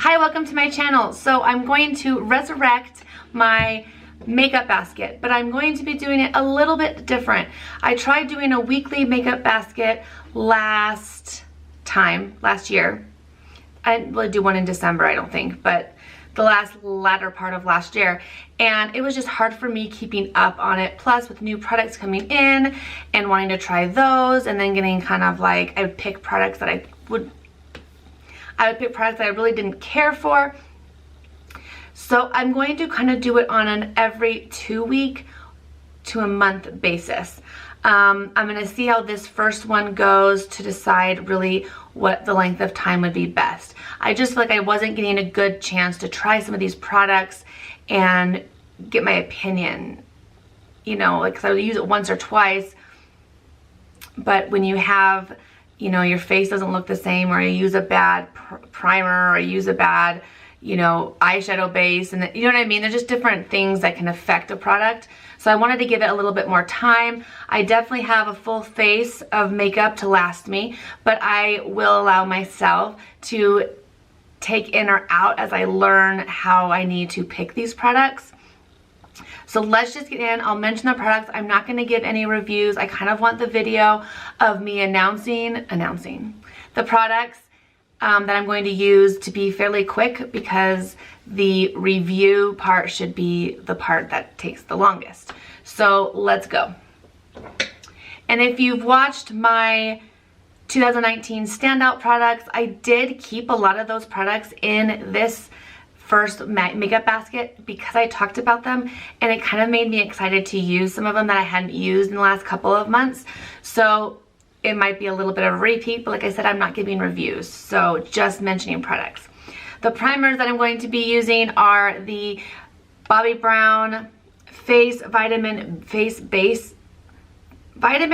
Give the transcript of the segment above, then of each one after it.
Hi, welcome to my channel. So I'm going to resurrect my makeup basket, but I'm going to be doing it a little bit different. I tried doing a weekly makeup basket last year. I didn't really do one in December, I don't think, but the latter part of last year, and it was just hard for me keeping up on it. Plus with new products coming in and wanting to try those, and then getting kind of like, I would pick products that I really didn't care for. So I'm going to kind of do it on an every 2 week to a month basis. I'm going to see how this first one goes to decide really what the length of time would be best. I just feel like I wasn't getting a good chance to try some of these products and get my opinion, you know, like, 'cause I would use it once or twice, but when you have, you know, your face doesn't look the same, or you use a bad primer, or you use a bad, you know, eyeshadow base, and you know what I mean? There's just different things that can affect a product. So I wanted to give it a little bit more time. I definitely have a full face of makeup to last me, but I will allow myself to take in or out as I learn how I need to pick these products. So let's just get in. I'll mention the products. I'm not going to give any reviews. I kind of want the video of me announcing the products that I'm going to use to be fairly quick, because the review part should be the part that takes the longest. So let's go. And if you've watched my 2019 standout products, I did keep a lot of those products in this first makeup basket because I talked about them, and it kind of made me excited to use some of them that I hadn't used in the last couple of months. So it might be a little bit of a repeat, but like I said, I'm not giving reviews, so just mentioning products. The primers that I'm going to be using are the Bobbi Brown Vitamin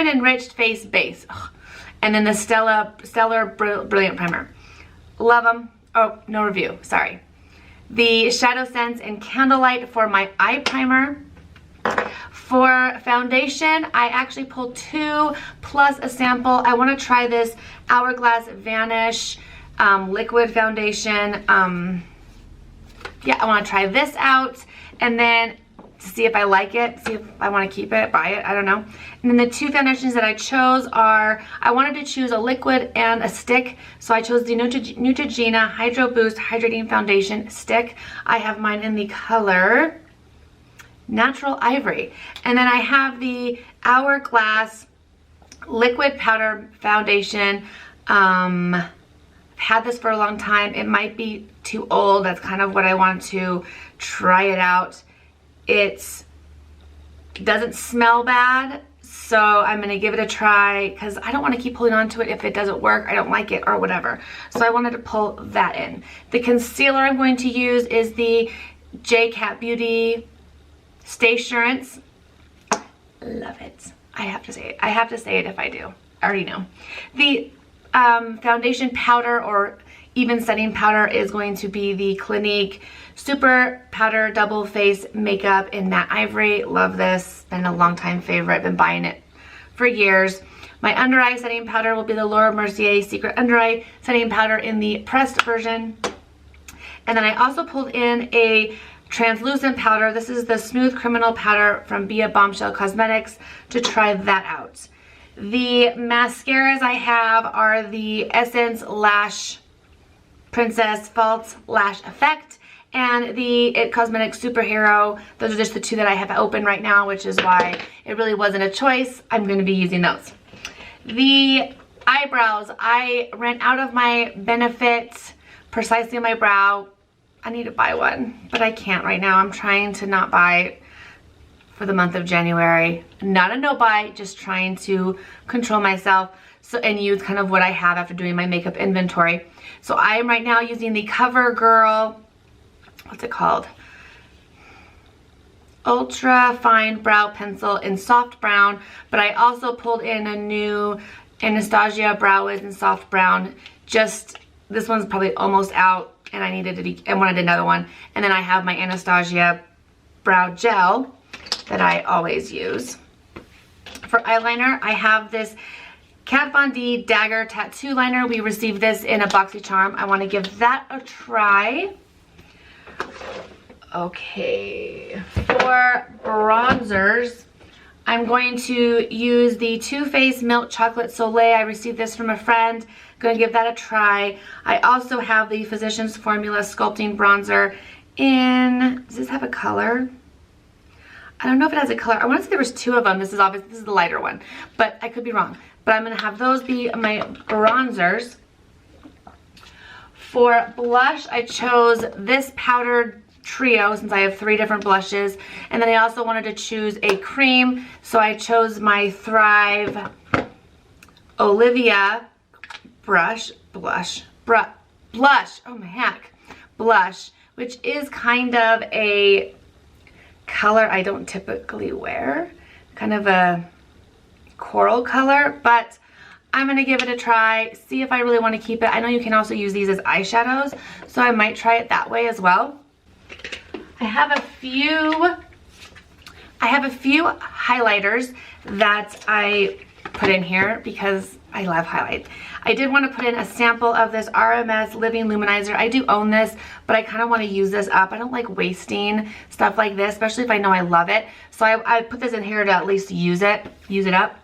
Enriched Face Base. Ugh. And then the Stellar Brilliant Primer. Love them. Oh, no review, sorry. The Shadow Sense and Candlelight for my eye primer. For foundation, I actually pulled 2 plus a sample. I want to try this Hourglass Vanish liquid foundation. Yeah, I want to try this out, and then to see if I like it, see if I want to keep it, buy it, I don't know. And then the 2 foundations that I chose are, I wanted to choose a liquid and a stick, so I chose the Neutrogena Hydro Boost Hydrating Foundation Stick. I have mine in the color Natural Ivory. And then I have the Hourglass Liquid Powder Foundation. I've had this for a long time. It might be too old. That's kind of what I want to try it out. It doesn't smell bad, so I'm going to give it a try because I don't want to keep pulling onto it if it doesn't work, I don't like it, or whatever. So I wanted to pull that in. The concealer I'm going to use is the J-Cat Beauty Stay Assurance. Love it. I have to say it. I have to say it if I do. I already know. The foundation powder, or even setting powder, is going to be the Clinique Super Powder Double Face Makeup in Matte Ivory. Love this. Been a long time favorite. Been buying it for years. My under eye setting powder will be the Laura Mercier Secret Under Eye Setting Powder in the pressed version. And then I also pulled in a translucent powder. This is the Smooth Criminal Powder from Bia Bombshell Cosmetics, to try that out. The mascaras I have are the Essence Lash Princess False Lash Effect and the It Cosmetics Superhero. Those are just the 2 that I have open right now, which is why it really wasn't a choice. I'm going to be using those. The eyebrows, I ran out of my Benefit Precisely on My Brow. I need to buy one, but I can't right now. I'm trying to not buy for the month of January. Not a no buy, just trying to control myself and use kind of what I have after doing my makeup inventory. So I am right now using the CoverGirl, what's it called? Ultra Fine Brow Pencil in Soft Brown, but I also pulled in a new Anastasia Brow Wiz in Soft Brown. Just, this one's probably almost out, and I wanted another one. And then I have my Anastasia Brow Gel that I always use. For eyeliner, I have this Kat Von D Dagger Tattoo Liner. We received this in a BoxyCharm. I want to give that a try. Okay, for bronzers, I'm going to use the Too Faced Milk Chocolate Soleil. I received this from a friend. Going to give that a try. I also have the Physicians Formula Sculpting Bronzer in, does this have a color? I don't know if it has a color. I want to say there was 2 of them. This is obviously, this is the lighter one, but I could be wrong. But I'm going to have those be my bronzers. For blush, I chose this powdered trio since I have 3 different blushes. And then I also wanted to choose a cream, so I chose my Thrive Olivia blush, oh my heck, blush, which is kind of a color I don't typically wear, kind of a coral color, but I'm gonna give it a try, see if I really want to keep it. I know you can also use these as eyeshadows, so I might try it that way as well. I have a few highlighters that I put in here because I love highlight. I did want to put in a sample of this RMS Living Luminizer. I do own this, but I kind of want to use this up. I don't like wasting stuff like this, especially if I know I love it. So I put this in here to at least use it up.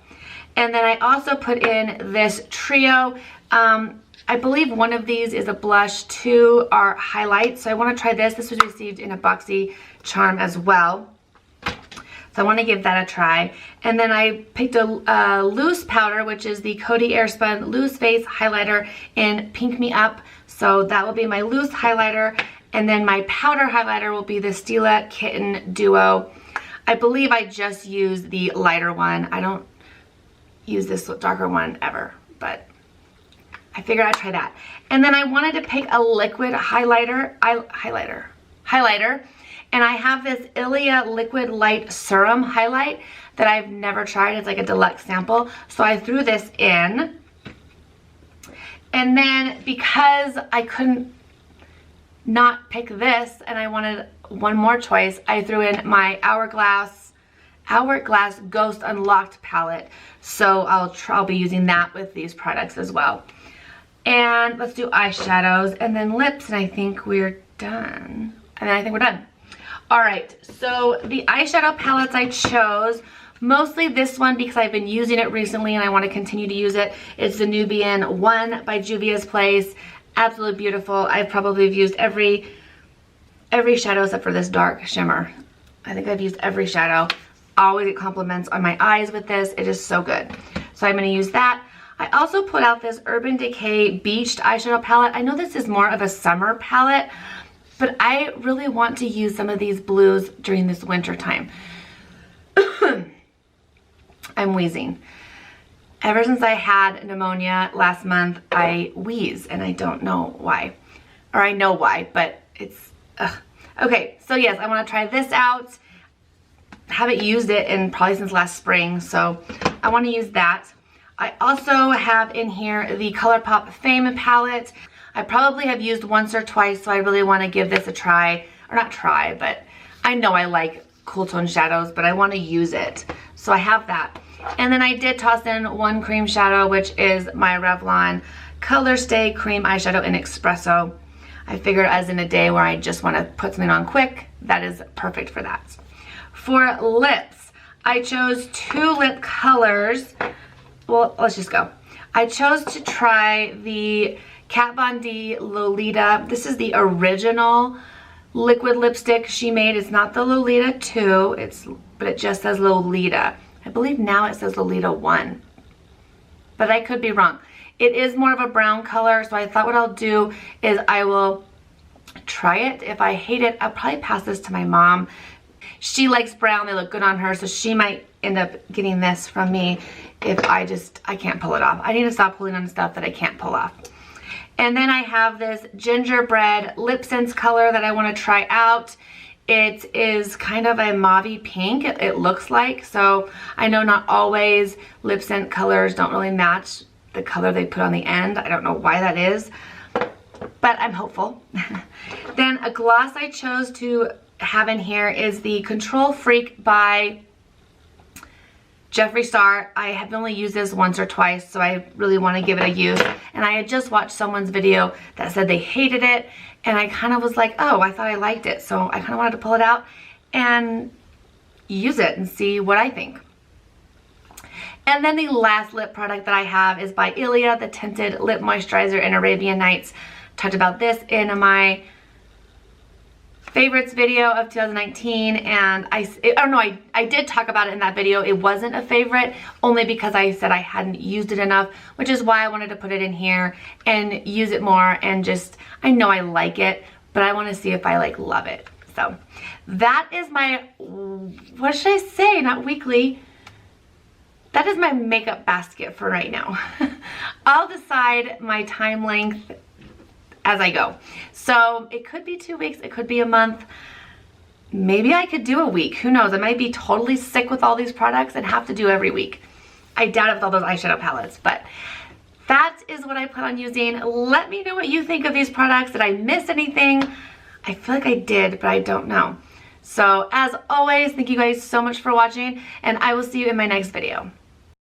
And then I also put in this trio. I believe one of these is a blush, 2 are highlights. So I want to try this. This was received in a BoxyCharm as well. So I want to give that a try. And then I picked a loose powder, which is the Coty Airspun Loose Face Highlighter in Pink Me Up. So that will be my loose highlighter. And then my powder highlighter will be the Stila Kitten Duo. I believe I just used the lighter one. I don't use this darker one ever, but I figured I'd try that. And then I wanted to pick a liquid highlighter. And I have this Ilia Liquid Light Serum Highlight that I've never tried. It's like a deluxe sample. So I threw this in. And then because I couldn't not pick this and I wanted one more choice, I threw in my Hourglass Ghost Unlocked palette. So I'll be using that with these products as well. And let's do eyeshadows and then lips, and I think we're done. All right, so the eyeshadow palettes I chose, mostly this one because I've been using it recently and I want to continue to use it. It's the Nubian 1 by Juvia's Place. Absolutely beautiful. I've probably used every shadow except for this dark shimmer. I think I've used every shadow. Always get compliments on my eyes with this. It is so good. So I'm going to use that. I also put out this Urban Decay Beached eyeshadow palette. I know this is more of a summer palette, but I really want to use some of these blues during this winter time. I'm wheezing. Ever since I had pneumonia last month, I wheeze, and I don't know why. Or I know why, but it's, ugh. Okay, so yes, I want to try this out. Haven't used it in probably since last spring, so I want to use that. I also have in here the ColourPop Fame palette. I probably have used once or twice, so I really want to give this a try. Or not try, but I know I like cool tone shadows, but I want to use it. So I have that. And then I did toss in one cream shadow, which is my Revlon Color Stay Cream Eyeshadow in Espresso. I figured as in a day where I just want to put something on quick, that is perfect for that. For lips, I chose 2 lip colors. Well, let's just go. I chose to try the Kat Von D Lolita. This is the original liquid lipstick she made. It's not the Lolita 2, but it just says Lolita. I believe now it says Lolita 1, but I could be wrong. It is more of a brown color, so I thought what I'll do is I will try it. If I hate it, I'll probably pass this to my mom. She likes brown, they look good on her, so she might end up getting this from me if I can't pull it off. I need to stop pulling on stuff that I can't pull off. And then I have this gingerbread lip sense color that I want to try out. It is kind of a mauve pink, it looks like. So I know not always lip scent colors don't really match the color they put on the end. I don't know why that is, but I'm hopeful. Then a gloss I chose to have in here is the Control Freak by Jeffree Star, I have only used this once or twice, so I really want to give it a use. And I had just watched someone's video that said they hated it, and I kind of was like, oh, I thought I liked it. So I kind of wanted to pull it out and use it and see what I think. And then the last lip product that I have is by Ilia, the Tinted Lip Moisturizer in Arabian Nights. Talked about this in my favorites video of 2019, and I did talk about it in that video. It wasn't a favorite only because I said I hadn't used it enough, which is why I wanted to put it in here and use it more, and just, I know I like it, but I want to see if I like love it. So that is my, what should I say, not weekly, that is my makeup basket for right now. I'll decide my time length as I go. So it could be 2 weeks, it could be a month. Maybe I could do a week, who knows? I might be totally sick with all these products and have to do every week. I doubt it with all those eyeshadow palettes, but that is what I plan on using. Let me know what you think of these products. Did I miss anything? I feel like I did, but I don't know. So as always, thank you guys so much for watching, and I will see you in my next video.